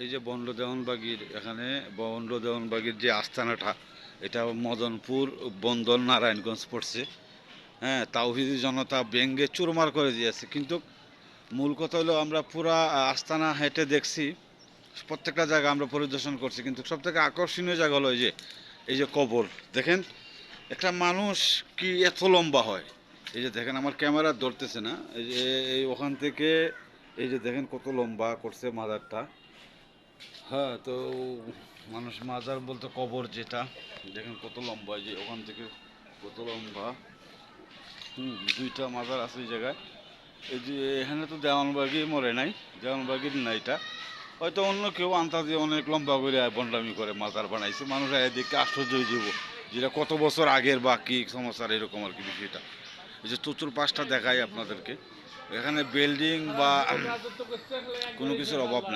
এই যে বন্ড দেওয়ানবাগির এখানে বন্ড দেওয়ানবাগির যে আস্তানাটা, এটা মদনপুর বন্দর নারায়ণগঞ্জ পড়ছে। হ্যাঁ, তাওহিদি জনতা ব্যঙ্গে চুরমার করে দিয়েছে, কিন্তু মূল কথা হলো আমরা পুরা আস্তানা হেঁটে দেখছি, প্রত্যেকটা জায়গা আমরা পরিদর্শন করছি, কিন্তু সব থেকে আকর্ষণীয় জায়গা হলো এই যে কবর দেখেন, একটা মানুষ কি এত লম্বা হয়। এই যে দেখেন, আমার ক্যামেরা ধরতেছে না, এই যে এই ওখান থেকে এই যে দেখেন কত লম্বা করছে মাজারটা। হ্যাঁ, তো মানুষ মাজার বলতে কবর যেটা, দেখেন কত লম্বা, এই যে ওখান থেকে কত লম্বা। দুইটা মাজার আছে এই জায়গায়। এই যে এখানে তো দেওয়ানবাগি মরে নাই, দেওয়ানবাগির না এটা, হয়তো অন্য কেউ আন্তাজে অনেক লম্বা করে বন্ডামি করে মাজার বানাইছে, মানুষ এদিকে আশ্চর্য হয়ে যাব যেটা কত বছর আগের বা কি সমস্যার, এরকম আর কি বিষয়টা। এই যে চতুর্পাশটা দেখাই আপনাদেরকে, এখানে বিল্ডিং বা কোনো কিছুর অভাব নেই।